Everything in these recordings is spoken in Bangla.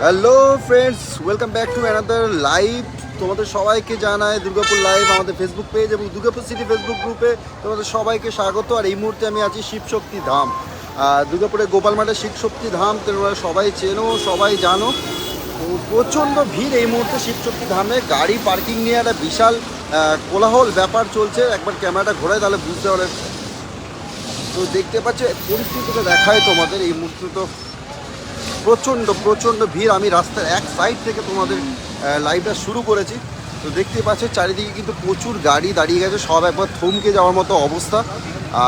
Hello friends, welcome back to another live. তোমাদের সবাইকে জানাই দুর্গাপুর লাইভ আমাদের ফেসবুক পেজ এবং দুর্গাপুর সিটি ফেসবুক গ্রুপে তোমাদের সবাইকে স্বাগত। আর এই মুহূর্তে আমি আছি শিবশক্তি ধাম, দুর্গাপুরের গোপাল মাঠের শিবশক্তি ধাম। তোমরা সবাই চেনো, সবাই জানো। তো প্রচণ্ড ভিড় এই মুহূর্তে শিবশক্তি ধামে। গাড়ি পার্কিং নিয়ে একটা বিশাল কোলাহল ব্যাপার চলছে। একবার ক্যামেরাটা ঘোরায় তাহলে বুঝতে পারে। তো দেখতে পাচ্ছ পরিস্থিতিটা দেখায় তোমাদের। এই মুহূর্তে তো প্রচণ্ড ভিড়। আমি রাস্তার এক সাইড থেকে তোমাদের লাইভটা শুরু করেছি। তো দেখতে পাচ্ছ চারিদিকে কিন্তু প্রচুর গাড়ি দাঁড়িয়ে গেছে, সব একবার থমকে যাওয়ার মতো অবস্থা।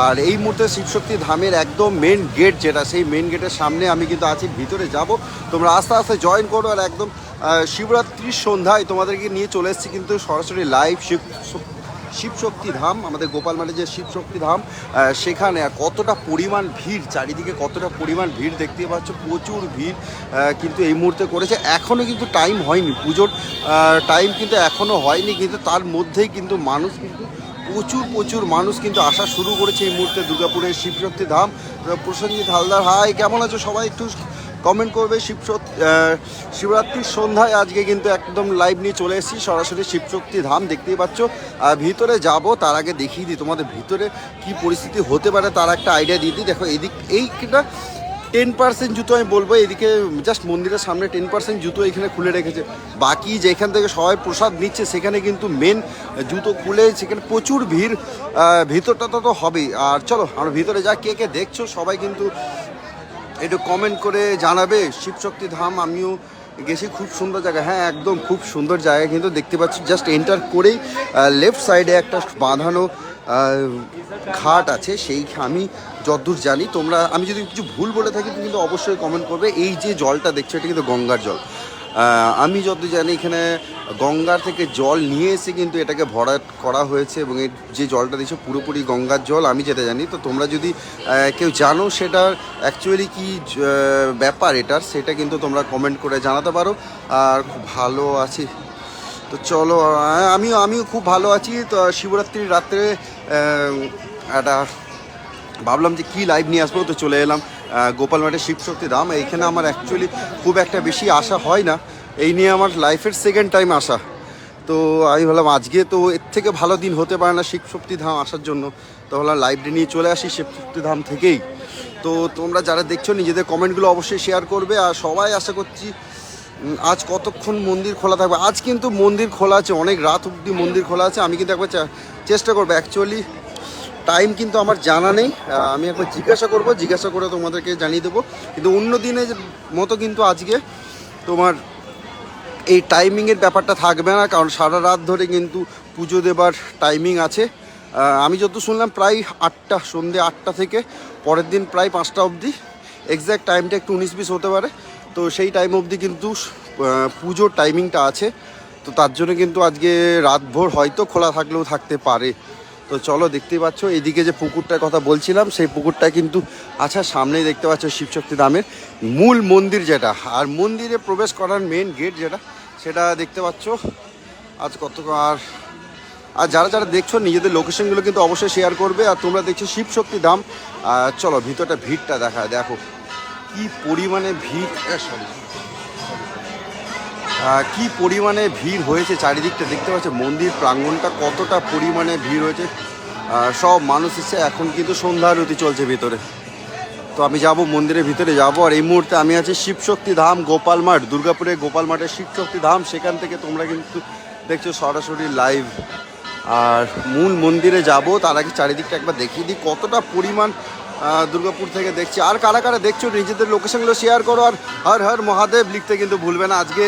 আর এই মুহূর্তে শিবশক্তি ধামের একদম মেন গেট যেটা, সেই মেন গেটের সামনে আমি কিন্তু আছি। ভিতরে যাব, তোমরা আস্তে আস্তে জয়েন করো। আর একদম শিবরাত্রির সন্ধ্যায় তোমাদেরকে নিয়ে চলে এসেছি কিন্তু সরাসরি লাইভ শিবশক্তি ধাম, আমাদের গোপাল মাঠে যে শিবশক্তি ধাম সেখানে। আর কতটা পরিমাণ ভিড় চারিদিকে, কতটা পরিমাণ ভিড় দেখতে পাচ্ছ, প্রচুর ভিড় কিন্তু এই মুহূর্তে করেছে। এখনও কিন্তু টাইম হয়নি, পুজোর টাইম কিন্তু এখনও হয়নি, কিন্তু তার মধ্যেই কিন্তু মানুষ কিন্তু প্রচুর মানুষ কিন্তু আসা শুরু করেছে এই মুহূর্তে দুর্গাপুরের শিবশক্তি ধাম। প্রসেনজিৎ হালদার, হাই, কেমন আছো সবাই? একটু কমেন্ট করবে। শিবরাত্রির সন্ধ্যায় আজকে কিন্তু একদম লাইভ নিয়ে চলে এসেছি সরাসরি শিবশক্তি ধাম, দেখতেই পাচ্ছ। ভিতরে যাব, তার আগে দেখিয়ে দিই তোমাদের ভিতরে কি পরিস্থিতি হতে পারে, তার একটা আইডিয়া দিয়ে দিই। দেখো এইটা 10% জুতো আমি বলবো, এদিকে জাস্ট মন্দিরের সামনে 10% জুতো এখানে খুলে রেখেছে। বাকি যেখান থেকে সবাই প্রসাদ নিচ্ছে সেখানে কিন্তু মেন জুতো খুলে, সেখানে প্রচুর ভিড়। ভিতরটা তো হবেই। আর চলো আমরা ভিতরে যা, কে কে দেখছো সবাই কিন্তু একটু কমেন্ট করে জানাবে। শিবশক্তি ধাম আমিও গেছি, খুব সুন্দর জায়গা। হ্যাঁ, একদম খুব সুন্দর জায়গা। কিন্তু দেখতে পাচ্ছি জাস্ট এন্টার করেই লেফট সাইডে একটা বাঁধানো ঘাট আছে। সেই আমি যতদূর জানি, আমি যদি কিছু ভুল বলে থাকি কিন্তু অবশ্যই কমেন্ট করবে। এই যে জলটা দেখছো এটা কিন্তু গঙ্গার জল। আমি যতদূর জানি এখানে গঙ্গার থেকে জল নিয়ে এসে কিন্তু এটাকে ভরাট করা হয়েছে, এবং এই যে জলটা দিচ্ছে পুরোপুরি গঙ্গার জল আমি যেটা জানি। তো তোমরা যদি কেউ জানো সেটার অ্যাকচুয়ালি কি ব্যাপার এটার, সেটা কিন্তু তোমরা কমেন্ট করে জানাতে পারো। আর খুব ভালো আছি, তো চলো আমিও খুব ভালো আছি। তো শিবরাত্রির রাত্রে একটা ভাবলাম যে কী লাইভ নিয়ে আসবো, তো চলে এলাম গোপাল মাঠের শিবশক্তি ধাম। এইখানে আমার অ্যাকচুয়ালি খুব একটা বেশি আসা হয় না, এই নিয়ে আমার লাইফের সেকেন্ড টাইম আসা। তো আমি ভাবলাম আজকে তো এর থেকে ভালো দিন হতে পারে না শিবশক্তি ধাম আসার জন্য। তো ভাবলাম লাইভটি নিয়ে চলে আসি শিবশক্তি ধাম থেকেই। তো তোমরা যারা দেখছো নিজেদের কমেন্টগুলো অবশ্যই শেয়ার করবে। আর সবাই আশা করছি আজ কতক্ষণ মন্দির খোলা থাকবে। আজ কিন্তু মন্দির খোলা আছে, অনেক রাত অবধি মন্দির খোলা আছে। আমি কিন্তু একবার চেষ্টা করবো, অ্যাকচুয়ালি টাইম কিন্তু আমার জানা নেই। আমি একবার জিজ্ঞাসা করে তোমাদেরকে জানিয়ে দেবো। কিন্তু অন্য দিনের মতো কিন্তু আজকে তোমার এই টাইমিংয়ের ব্যাপারটা থাকবে না, কারণ সারা রাত ধরে কিন্তু পুজো দেবার টাইমিং আছে। আমি যত শুনলাম প্রায় 8টা, সন্ধ্যে 8টা থেকে পরের দিন প্রায় 5টা অবধি। এক্স্যাক্ট টাইমটা একটু 19-20 হতে পারে। তো সেই টাইম অবধি কিন্তু পুজোর টাইমিংটা আছে। তো তার জন্য কিন্তু আজকে রাতভর হয়তো খোলা থাকলেও থাকতে পারে। তো চলো, দেখতেই পাচ্ছ এইদিকে যে পুকুরটার কথা বলছিলাম, সেই পুকুরটা কিন্তু আচ্ছা সামনেই দেখতে পাচ্ছ শিবশক্তি ধামের মূল মন্দির যেটা। আর মন্দিরে প্রবেশ করার মেন গেট যেটা, সেটা দেখতে পাচ্ছ। আজ আর যারা দেখছো নিজেদের লোকেশনগুলো কিন্তু অবশ্যই শেয়ার করবে। আর তোমরা দেখছো শিবশক্তি ধাম। চলো ভিতরটা ভিড়টা দেখো কি পরিমাণে ভিড়, কি পরিমাণে ভিড় হয়েছে চারিদিকটা দেখতে পাচ্ছ। মন্দির প্রাঙ্গণটা কতটা পরিমাণে ভিড় হয়েছে, সব মানুষ এসে। এখন কিন্তু সন্ধ্যা আরতি চলছে ভিতরে। তো আমি যাব মন্দিরের ভিতরে যাব। আর এই মুহূর্তে আমি আছি শিবশক্তি ধাম গোপাল মাঠ, দুর্গাপুরের গোপাল মাঠের শিবশক্তি ধাম। সেখান থেকে তোমরা কিন্তু দেখছো সরাসরি লাইভ। আর মূল মন্দিরে যাব তার আগে চারিদিকটা একবার দেখিয়ে দিই কতটা পরিমাণ দুর্গাপুর থেকে দেখছি। আর কারা কারা দেখছো নিজেদের লোকেশনগুলো শেয়ার করো। আর হর হর মহাদেব লিখতে কিন্তু ভুলবে না। আজকে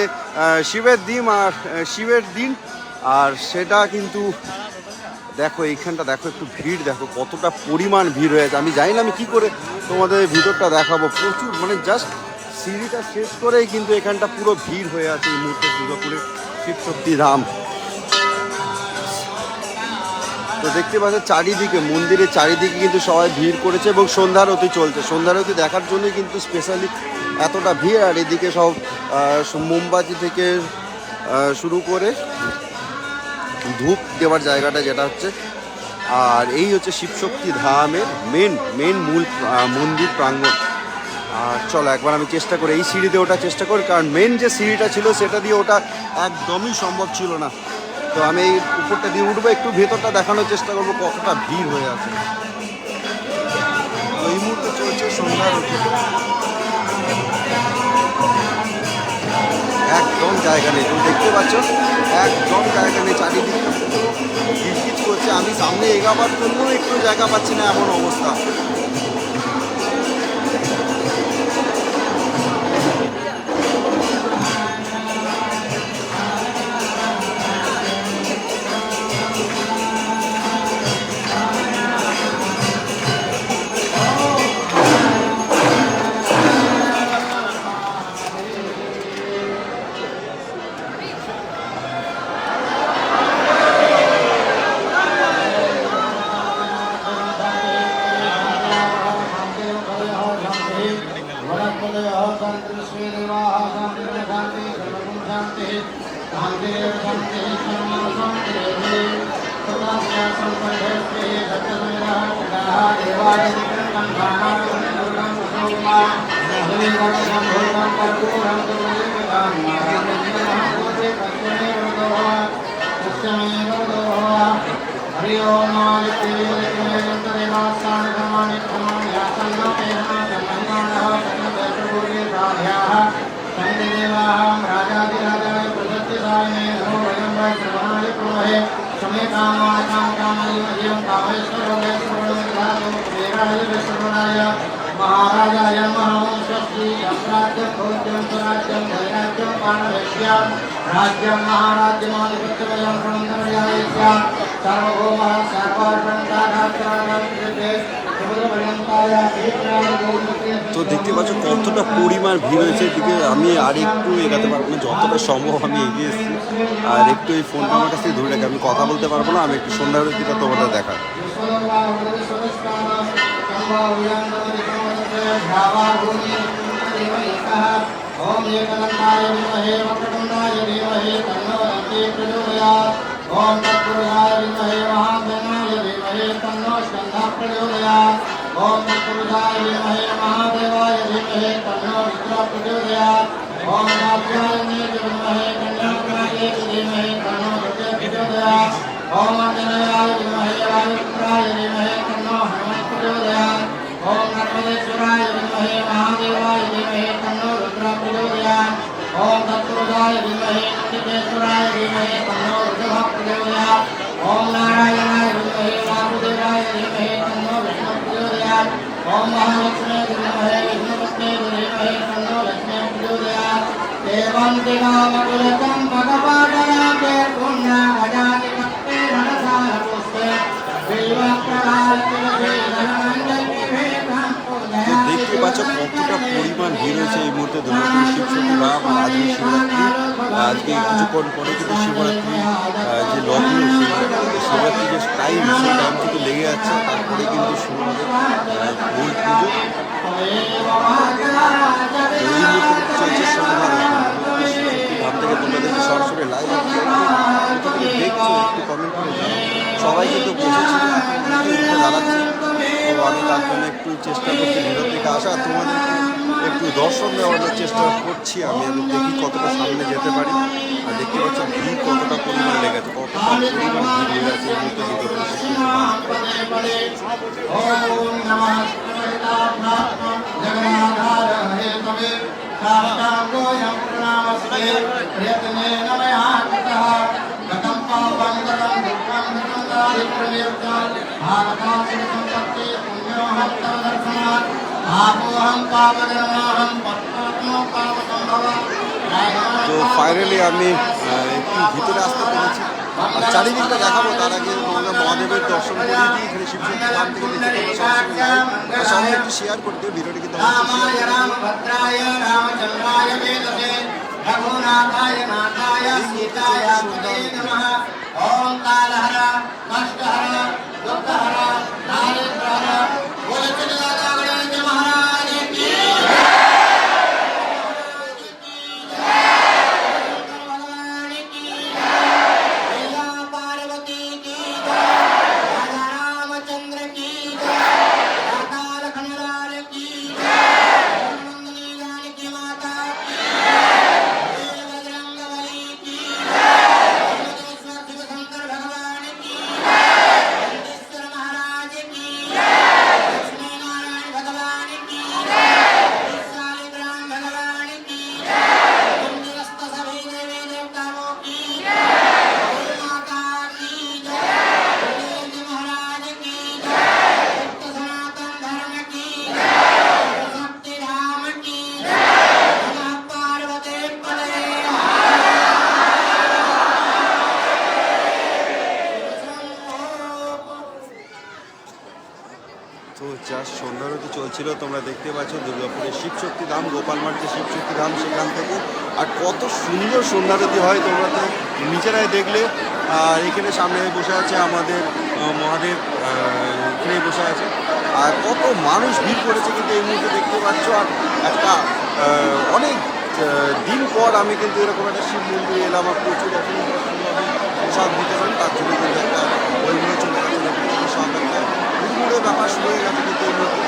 শিবের দিন। আর সেটা কিন্তু দেখো এইখানটা দেখো, একটু ভিড় দেখো কতটা পরিমাণ ভিড় হয়েছে। আমি জানি না আমি কী করে তোমাদের ভিতরটা দেখাবো। প্রচুর, মানে জাস্ট সিঁড়িটা শেষ করেই কিন্তু এখানটা পুরো ভিড় হয়ে আছে এই মুহূর্তে দুর্গাপুরের শিবশক্তি ধাম। তো দেখতে পাচ্ছেন চারিদিকে, মন্দিরের চারিদিকে কিন্তু সবাই ভিড় করেছে এবং সন্ধ্যারতি চলছে। সন্ধ্যারতি দেখার জন্যই কিন্তু স্পেশালি এতটা ভিড়। আর এদিকে সব মোমবাতি থেকে শুরু করে ধূপ দেওয়ার জায়গাটা যেটা হচ্ছে। আর এই হচ্ছে শিবশক্তি ধামের মেন মূল মন্দির প্রাঙ্গণ। আর চলো একবার আমি চেষ্টা করি এই সিঁড়িতে ওঠার চেষ্টা করি, কারণ মেন যে সিঁড়িটা ছিল সেটা দিয়ে ওটা একদমই সম্ভব ছিল না। তো আমি এই উপরটা দিয়ে উঠবো, একটু ভেতরটা দেখানোর চেষ্টা করবো কতটা ভিড় হয়ে আছে। তো এই মুহূর্তে চলছে সন্ধ্যার একদম জায়গা নেই, তুমি দেখতে পাচ্ছ একদম জায়গা নেই, চারিদিকে কিচকিচ করছে। আমি সামনে এগাবার জন্য একটু জায়গা পাচ্ছি না, এমন অবস্থা। महाराजाय महावंशस्त्री राज्यं भोज्यं स्वराज्यं दैराज्यं पाणवेश्यं राज्यं महाराज्यमाधिपत्यवयं प्रणन्तमर्यायस्य सार्वभौमः सर्वार्पणकारात्राणां তো দেখতে পাচ্ছ কতটা পরিমাণ ভিড় হয়েছে। এদিকে আমি আর একটু এগাতে পারবো না, যতটা সম্ভব আমি এগিয়ে এসেছি। আর একটু এই ফোনটা আমার কাছ থেকে ধরে রাখি, আমি কথা বলতে পারবো না। আমি একটু সন্ধ্যার দিকটা তোমাদের দেখা। ओम एकदंताय विद्महे वक्रतुंडाय धीमहि तन्नो दन्ति प्रचोदयात्। ओम तत्पुरुषाय विद्महे महादेवाय धीमहि तन्नो स्कन्धः प्रचोदयात्। ओम तत्पुरुषाय विद्महे महादेवाय धीमहि तन्नो रुद्रः प्रचोदयात्। ओम नाभ्याय विद्महे कन्याकुमारी धीमहि तन्नो दुर्गे प्रचोदयात्। ओम अंजनेयाय विद्महे वायुपुत्राय धीमहि तन्नो हनुमत् प्रचोदयात्। ओम नर्मदेश्वराय विद्महे महादेवाय धीमहि तन्नो रुद्रः प्रचोदयात्। ओम तत्पुरुषाय विद्महे नन्दिकेश्वराय धीमहि तन्नो रुद्रः प्रचोदयात्। ओम नारायणाय विद्महे वासुदेवाय धीमहि तन्नो विष्णुः प्रचोदयात्। ओम महालक्ष्मी विद्महे विष्णुपत्नी धीमहि तन्नो लक्ष्मी प्रचोदयात्। एवं दिनामकुलकं भगवदयाते पुण्य अजाति भक्ते धनधार पुष्पे विवाहप्रहार तुलसी धनमंजल তো দেখতে পাচ্ছ কতটা পরিমাণ ভিড় হয়েছে এই মুহূর্তে দুর্গাপুর শিবশক্তি রাম। আজকে শিবরাত্রি, আজকে কিছুক্ষণ পরে কিন্তু শিবরাত্রি যে লগ্ন, সেই শিবরাত্রি যে টাইম, সেই টাইম থেকে লেগে যাচ্ছে। তারপরে কিন্তু শুরু হবে মূল পুজো। এই মুহূর্তে চলছে সন্ধ্যা ধাম থেকে তোমাদেরকে সরাসরি লাইভ দেখছো, একটু কমেন্ট করে জানো। সবাই কিন্তু বসেছিল, উঠে দাঁড়াচ্ছে। তো আমি তার জন্য একটু চেষ্টা করছি ভিতর থেকে আসা, তোমাদেরকে একটু দর্শন দেওয়ার চেষ্টা করছি। আমি দেখি কতটা সামনে যেতে পারি। আর দেখতে পাচ্ছ ভিড় কতটা পরিমাণ লেগেছে, কতটা পরিমাণ ভিড় লেগেছে এই মুহূর্তে তো ফাইনালি আমি একটু ভিতরে আসতে পেরেছি। আর চারিদিকটা দেখাবো, তার আগে আমরা মহাদেবের দর্শন করে দিই এখানে শিবশক্তি ধাম থেকে নিচে তোমরা সরাসরি লাইভ। সবাই একটু শেয়ার করে দিও ভিডিওটি, কিন্তু रघुनाथाय नाथाय सीताय नमः। ओम कालहर कष्टहर दुःखहर दारिद्र्यहर बोले चले दादा गणेश महाराज की भगवान की मैया पार्वती की राजा रामचंद्र की अकाल खंडार की ছিল তোমরা দেখতে পাচ্ছ দুর্গাপুরের শিবশক্তি ধাম, গোপালমার যে শিবশক্তি ধাম সেখান থেকে। আর কত সুন্দর সন্ধ্যারতি হয় তোমরা তো নিজেরাই দেখলে। আর এখানে সামনে বসে আছে আমাদের মহাদেব, এখানে বসে আছে। আর কত মানুষ ভিড় করেছে কিন্তু এই মুহূর্তে দেখতে পাচ্ছ। আর একটা অনেক দিন পর আমি কিন্তু এরকম একটা শিব মন্দিরে এলাম। আর প্রচুর এখন প্রসাদ বিতরণ, তার জন্য কিন্তু একটা ওইগুলো চলে গেছে, সব একটা হুড়মুড়ে ব্যাপার শুরু হয়ে গেছে কিন্তু এই মুহূর্তে।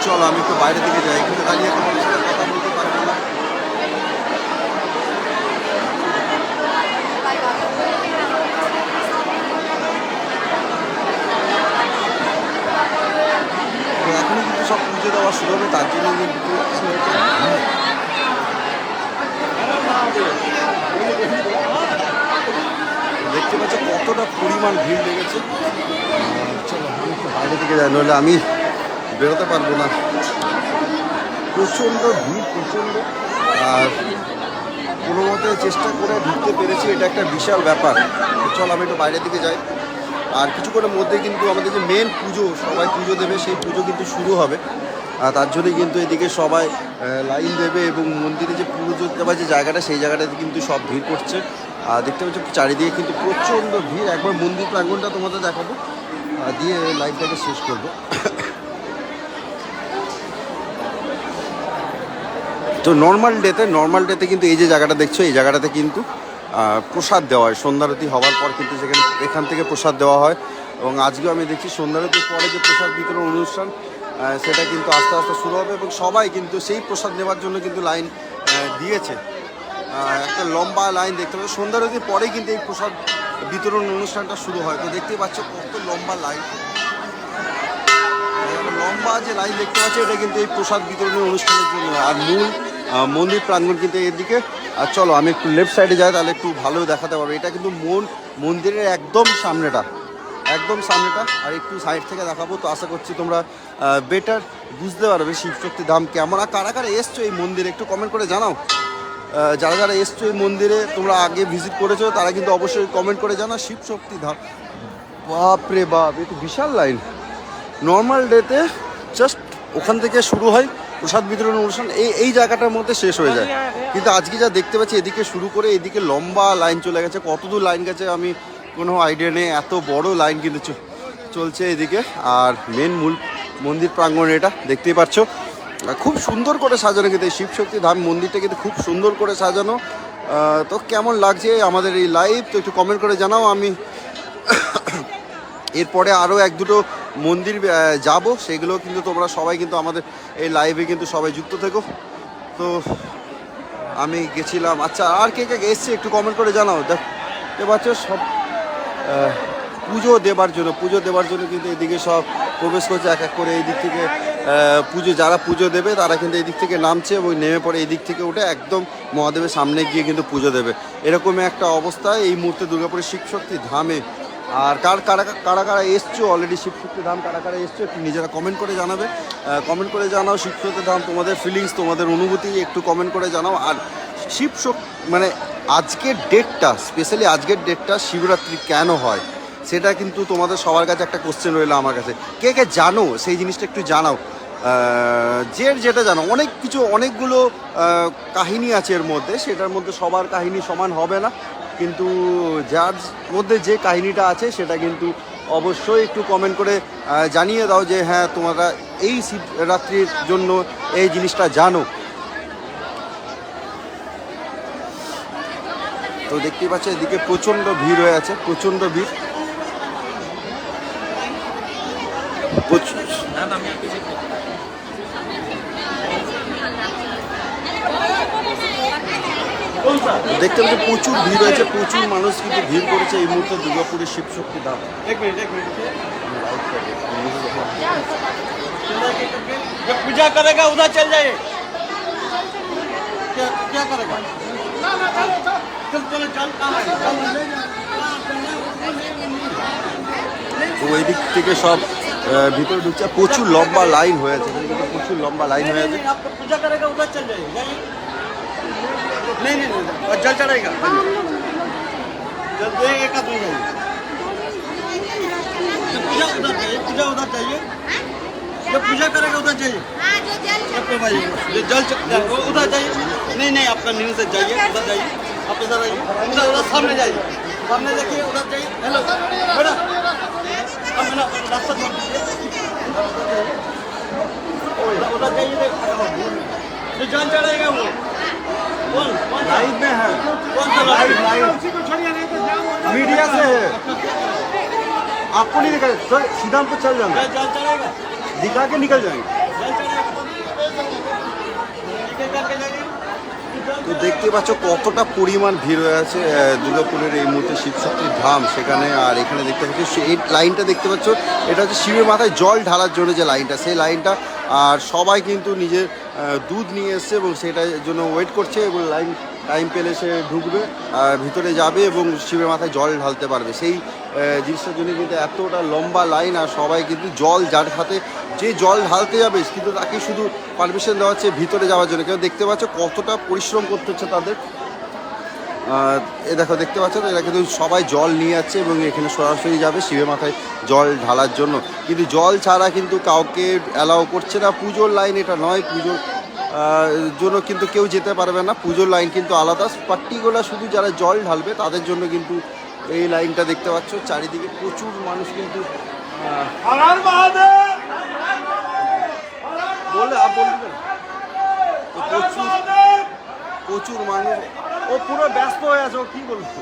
চলো আমি একটু বাইরে দিকে যাই, এখানে দাঁড়িয়ে তোমাদের সাথে কথা বলতে পারবো না। এখনই কিন্তু সব পুজো দেওয়া শুরু হবে, তার জন্য কিন্তু দেখতে পাচ্ছ কতটা পরিমাণ ভিড় লেগেছে। চলো আমি একটু বাইরে থেকে যাই, নইলে আমি বেরোতে পারবো না। প্রচণ্ড ভিড়, প্রচণ্ড। আর কোনো মতে চেষ্টা করে ঢুকতে পেরেছি, এটা একটা বিশাল ব্যাপার। চলো আমি একটু বাইরের দিকে যাই। আর কিছুক্ষণের মধ্যে কিন্তু আমাদের যে মেন পুজো, সবাই পুজো দেবে, সেই পুজো কিন্তু শুরু হবে। আর তার জন্যই কিন্তু এদিকে সবাই লাইন দেবে এবং মন্দিরে যে পুজো দেওয়ার যে জায়গাটা, সেই জায়গাটাতে কিন্তু সব ভিড় করছে। আর দেখতে পাচ্ছ চারিদিকে কিন্তু প্রচণ্ড ভিড়। একবার মন্দির প্রাঙ্গণটা তোমাদের দেখাবো, দিয়ে লাইভটাকে শেষ করবো। তো নর্মাল ডেতে কিন্তু এই যে জায়গাটা দেখছো, এই জায়গাটাতে কিন্তু প্রসাদ দেওয়া হয়। সন্ধ্যারতি হওয়ার পর কিন্তু এখান থেকে প্রসাদ দেওয়া হয়। এবং আজকেও আমি দেখছি সন্ধ্যারতির পরে যে প্রসাদ বিতরণ অনুষ্ঠান, সেটা কিন্তু আস্তে আস্তে শুরু হবে এবং সবাই কিন্তু সেই প্রসাদ নেওয়ার জন্য কিন্তু লাইন দিয়েছে। একটা লম্বা লাইন দেখতে পাচ্ছ। সন্ধ্যারতির পরেই কিন্তু এই প্রসাদ বিতরণ অনুষ্ঠানটা শুরু হয়। তো দেখতেই পাচ্ছ কত লম্বা লাইন, লম্বা যে লাইন দেখতে পাচ্ছ, এটা কিন্তু এই প্রসাদ বিতরণের অনুষ্ঠানের জন্য। আর মূল মন্দির প্রাঙ্গণ কিন্তু এদিকে। আর চলো আমি একটু লেফট সাইডে যাই, তাহলে একটু ভালো দেখাতে পারবো। এটা কিন্তু মন্দিরের একদম সামনেটা। আর একটু সাইড থেকে দেখাবো, তো আশা করছি তোমরা বেটার বুঝতে পারবে শিবশক্তি ধাম কেমন। আর কারা কারা এসছো এই মন্দিরে একটু কমেন্ট করে জানাও। যারা যারা এসছো এই মন্দিরে, তোমরা আগে ভিজিট করেছো, তারা কিন্তু অবশ্যই কমেন্ট করে জানাও। শিবশক্তি ধাম, বাপরে বাপ, একটু বিশাল লাইন। নর্মাল ডেতে জাস্ট ওখান থেকে শুরু হয় প্রসাদ বিতরণ অনুষ্ঠান, এই জায়গাটার মধ্যে শেষ হয়ে যায়। কিন্তু আজকে যা দেখতে পাচ্ছি, এদিকে শুরু করে এদিকে লম্বা লাইন চলে গেছে। কতদূর লাইন গেছে আমি কোনো আইডিয়া নেই, এত বড় লাইন কিন্তু চলছে এদিকে। আর মূল মন্দির প্রাঙ্গণ এটা দেখতেই পাচ্ছ, খুব সুন্দর করে সাজানো। কিন্তু এই শিবশক্তি ধাম মন্দিরটা কিন্তু খুব সুন্দর করে সাজানো। তো কেমন লাগছে আমাদের এই লাইভ, তো একটু কমেন্ট করে জানাও। আমি এরপরে আরও এক দুটো মন্দির যাব, সেগুলো কিন্তু তোমরা সবাই কিন্তু আমাদের এই লাইভে কিন্তু সবাই যুক্ত থেকো। তো আমি গেছিলাম। আচ্ছা, আর কে কে এসছে একটু কমেন্ট করে জানাও। দেখতে পাচ্ছ সব পুজো দেবার জন্য কিন্তু এদিকে সব প্রবেশ করছে এক এক করে। এই দিক থেকে যারা পুজো দেবে তারা কিন্তু এই দিক থেকে নামছে এবং নেমে পড়ে এই দিক থেকে উঠে একদম মহাদেবের সামনে গিয়ে কিন্তু পুজো দেবে। এরকমই একটা অবস্থা এই মুহূর্তে দুর্গাপুরের শিবশক্তি ধামে। আর কারা এসছো অলরেডি শিবশক্তি ধাম, কারা এসছো একটু নিজেরা কমেন্ট করে জানাবে। কমেন্ট করে জানাও শিবশক্তি ধাম, তোমাদের ফিলিংস, তোমাদের অনুভূতি একটু কমেন্ট করে জানাও। আর মানে আজকের ডেটটা, স্পেশালি আজকের ডেটটা শিবরাত্রি কেন হয়, সেটা কিন্তু তোমাদের সবার কাছে একটা কোশ্চেন রইলো আমার কাছে। কে কে জানো সেই জিনিসটা একটু জানাও। যেটা জানো, অনেকগুলো কাহিনী আছে এর মধ্যে, সেটার মধ্যে সবার কাহিনী সমান হবে না, কিন্তু যার মধ্যে যে কাহিনীটা আছে সেটা কিন্তু অবশ্যই একটু কমেন্ট করে জানিয়ে দাও যে হ্যাঁ তোমরা এই শিবরাত্রির জন্য এই জিনিসটা জানো। তো দেখতেই পাচ্ছ এদিকে প্রচণ্ড ভিড় হয়ে আছে, প্রচণ্ড ভিড়। দেখতে পাচ্ছি প্রচুর ভিড় হয়েছে, প্রচুর মানুষ কিন্তু ভিড় করেছে এই মুহূর্তে দুর্গাপুরের শিবশক্তি ধাম। पूजा करेगा उधर चल जाइए। क्या करेगा? चलो चल তো ওই দিক থেকে সব ভিতরে ঢুকছে, প্রচুর লম্বা লাইন হয়েছে, প্রচুর লম্বা লাইন হয়েছে। आपको पूजा करेगा उधर चल जाइए। नहीं और जल चढ़ेगा, जल एक आदमी जाइए। पूजा उधर चाहिए, पूजा उधर चाहिए। जो पूजा करेगा उधर चाहिए। हाँ, जो जल सबको भाई जो जल वो उधर जाइए। नहीं नहीं, आपका न्यूज़ से जाइए, उधर जाइए, आप इधर आइए, उधर उधर सामने जाइए, सामने देखिए, उधर जाइए। हेलो बेटा, अब मेरा रास्ता छोड़ दीजिए, उधर जाइए। जो जल चढ़ेगा वो कौन लाइव में है, कौन सा लाइव? मीडिया से है, आपको नहीं दिखा सर, सीधा हमको चल जाना, जल चढ़ेगा, दिखा के निकल जाएंगे। जल चढ़ेगा, नीचे करके जाइए। তো দেখতে পাচ্ছ কতটা পরিমাণ ভিড় হয়ে আছে দুর্গাপুরের এই মুহূর্তে শিবশক্তির ধাম সেখানে। আর এখানে দেখতে পাচ্ছ এই লাইনটা দেখতে পাচ্ছ, এটা হচ্ছে শিবের মাথায় জল ঢালার জন্য যে লাইনটা, সেই লাইনটা। আর সবাই কিন্তু নিজের দুধ নিয়ে এসছে এবং সেটার জন্য ওয়েট করছে এবং লাইন টাইম পেলে সে ঢুকবে আর ভিতরে যাবে এবং শিবের মাথায় জল ঢালতে পারবে। সেই জিনিসটার জন্য কিন্তু এতটা লম্বা লাইন। আর সবাই কিন্তু জল যার হাতে যে জল ঢালতে যাবে কিন্তু তাকে শুধু পারমিশন দেওয়া হচ্ছে ভিতরে যাওয়ার জন্য। কেউ দেখতে পাচ্ছ কতটা পরিশ্রম করতে হচ্ছে তাদের। এ দেখো দেখতে পাচ্ছ তো, এরা কিন্তু সবাই জল নিয়ে যাচ্ছে এবং এখানে সরাসরি যাবে শিবের মাথায় জল ঢালার জন্য। কিন্তু জল ছাড়া কিন্তু কাউকে অ্যালাউ করছে না। পুজোর লাইন এটা নয়, পুজোর জন্য কিন্তু কেউ যেতে পারবে না। পুজোর লাইন কিন্তু আলাদা, পার্টিকুলার শুধু যারা জল ঢালবে তাদের জন্য কিন্তু এই লাইনটা দেখতে পাচ্ছ। চারিদিকে প্রচুর মানুষ কিন্তু বলে প্রচুর মানুষ, ও পুরো ব্যস্ত হয়ে আছে, ও কি বলবো,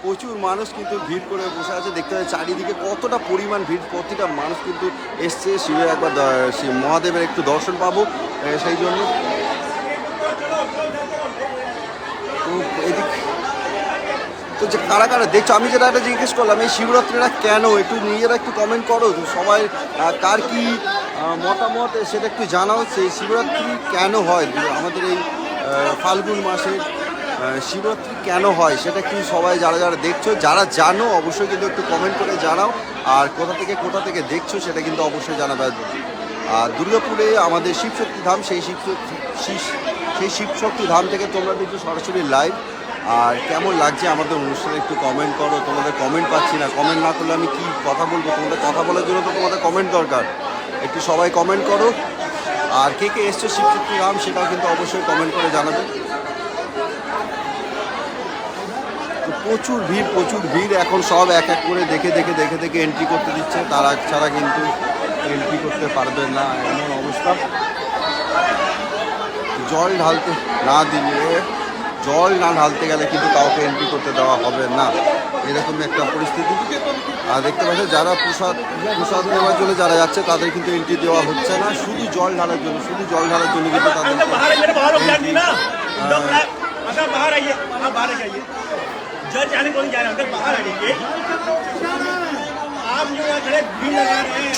প্রচুর মানুষ কিন্তু ভিড় করে বসে আছে। দেখতে পাচ্ছি চারিদিকে কতটা পরিমাণ ভিড়, প্রতিটা মানুষ কিন্তু এসছে শিবের একবার শিব মহাদেবের একটু দর্শন পাবো সেই জন্য। তো এদিক তো যে কারা কারা দেখছো, আমি যেটা একটা জিজ্ঞেস করলাম, এই শিবরাত্রিটা কেন, একটু নিজেরা একটু কমেন্ট করো সবাই, কার কি মতামত সেটা একটু জানাও। সেই শিবরাত্রি কেন হয় আমাদের এই ফাল্গুন মাসে, শিবরাত্রি কেন হয় সেটা কি সবাই যারা যারা দেখছো, যারা জানো অবশ্যই কিন্তু একটু কমেন্ট করে জানাও। আর কোথা থেকে দেখছো সেটা কিন্তু অবশ্যই জানাবে। আর দুর্গাপুরে আমাদের শিবশক্তি ধাম, সেই শিবশক্তি ধাম থেকে তোমরা দেখছো সরাসরি লাইভ। আর কেমন লাগছে আমাদের অনুষ্ঠানে একটু কমেন্ট করো। তোমাদের কমেন্ট পাচ্ছি না, কমেন্ট না করলে আমি কি কথা বলবো, তোমাদের কথা বলার জন্য তো তোমাদের কমেন্ট দরকার। একটু সবাই কমেন্ট করো। আর কে কে এসছো শিবশক্তি ধাম সেটাও কিন্তু অবশ্যই কমেন্ট করে জানাবে। প্রচুর ভিড়, এখন সব এক এক করে দেখে এন্ট্রি করতে দিচ্ছে, তারা ছাড়া কিন্তু এন্ট্রি করতে পারবে না, এমন অবস্থা। জল না ঢালতে গেলে কিন্তু কাউকে এন্ট্রি করতে দেওয়া হবে না, এরকমই একটা পরিস্থিতি। আর দেখতে পাচ্ছ যারা প্রসাদ নেওয়ার জন্য যারা যাচ্ছে তাদের কিন্তু এন্ট্রি দেওয়া হচ্ছে না, শুধু জল ঢালার জন্য কিন্তু তাদের जल जाने को नहीं जा रहा, अंदर बाहर आ जाइए। आप जो यहाँ खड़े भीड़ लगा रहे हैं,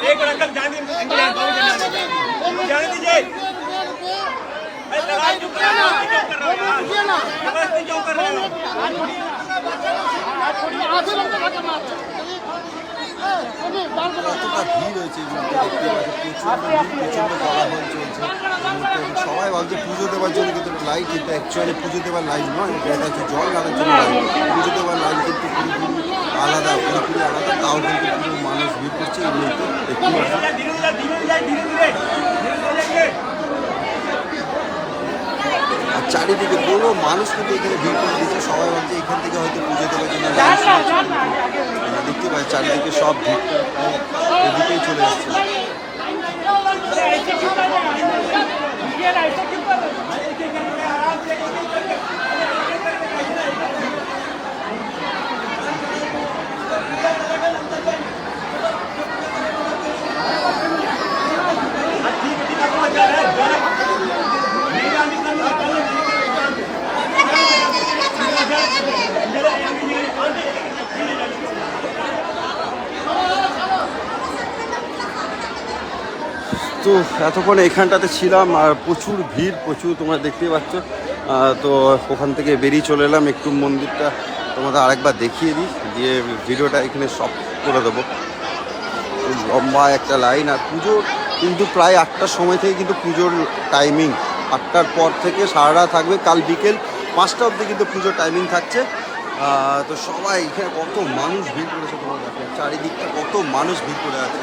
एक और अंकल जाने दीजिए। लड़ाई क्यों कर रहे हो? क्यों कर रहे हो? কতটা ভিড় হয়েছে এই মুহূর্তে দেখতে পাচ্ছি, প্রচণ্ড কোলাহল চলছে সবাই ভাবছে পুজো দেওয়ার জন্য, কিন্তু লাইট কিন্তু অ্যাকচুয়ালি পুজো দেওয়ার লাইন নয়, এটা হচ্ছে জল ঢালার জন্য লাইন। পুজো দেওয়ার লাইন কিন্তু পুরোপুরি আলাদা, তাও কিন্তু পুরো মানুষ ভিড় করছে এই মুহূর্তে দেখতে পাচ্ছি। আর চারিদিকে পুরো মানুষ কিন্তু এখানে ভিড় করে দিচ্ছে, সবাই ভাবছে এখান থেকে হয়তো পুজো দেওয়ার জন্য দেখতে পাচ্ছি চারিদিকে সব ভিড়টা এদিকেই চলে আসছে। তো এতক্ষণ এখানটাতে ছিলাম আর প্রচুর ভিড়, তোমরা দেখতেই পাচ্ছ। তো ওখান থেকে বেরিয়ে চলে এলাম, একটু মন্দিরটা তোমাদের আরেকবার দেখিয়ে দিই, দিয়ে ভিডিওটা এখানে সব করে দেবো। লম্বা একটা লাইন, আর পুজো কিন্তু প্রায় 8টার সময় থেকে কিন্তু পুজোর টাইমিং, 8টার পর থেকে সারা রাত থাকবে, কাল বিকেল 5টা অবধি কিন্তু পুজোর টাইমিং থাকছে। তো সবাই এখানে কত মানুষ ভিড় করেছে তোমরা দেখো, চারিদিকটা কত মানুষ ভিড় করে আছে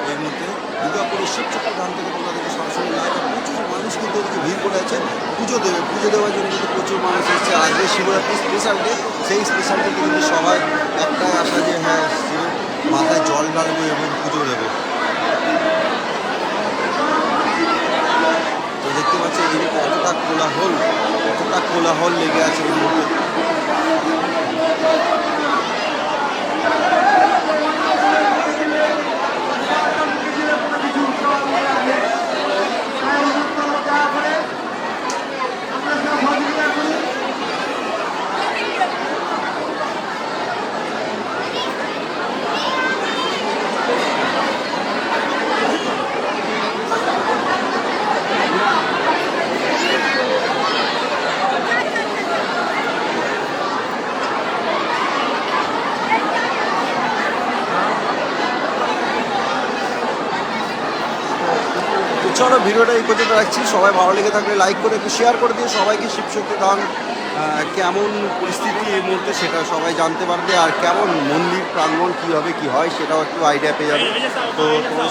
এই মুহূর্তে। দুর্গাপুরের শিবচক্র ধাম থেকে তোমরা দেখো সরাসরি লাইভ, প্রচুর মানুষ কিন্তু এদিকে ভিড় করে আছে পুজো দেবে। পুজো দেওয়ার জন্য কিন্তু প্রচুর মানুষ এসেছে। আজকে শিবরাত্রি স্পেশাল ডে, সেই স্পেশাল ডেতে কিন্তু সবাই একটাই আশা যে হ্যাঁ শিবের মাথায় জল ঢালবো এবং পুজো দেবো। তো দেখতে পাচ্ছি এই কতটা কোলাহল লেগে আছে এই মুহূর্তে। চলো ভিডিওটা এই পর্যন্ত রাখছি। সবাই ভালো লেগে থাকলে লাইক করে একটু শেয়ার করে দিয়ে সবাইকে শিবশক্তি ধাম কেমন পরিস্থিতি এই মুহূর্তে সেটা সবাই জানতে পারবে, আর কেমন মন্দির প্রাঙ্গণ কীভাবে কী হয় সেটাও একটু আইডিয়া পেয়ে যাবে। তো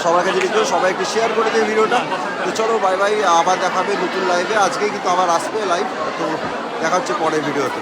সবার কাছে রিকোয়েস্ট সবাই একটু শেয়ার করে দিয়ে ভিডিওটা। তো চলো বাই বাই, আবার দেখাবে নতুন লাইভে। আজকে কিন্তু আবার আসবে লাইভ, তো দেখা হচ্ছে পরের ভিডিওতে।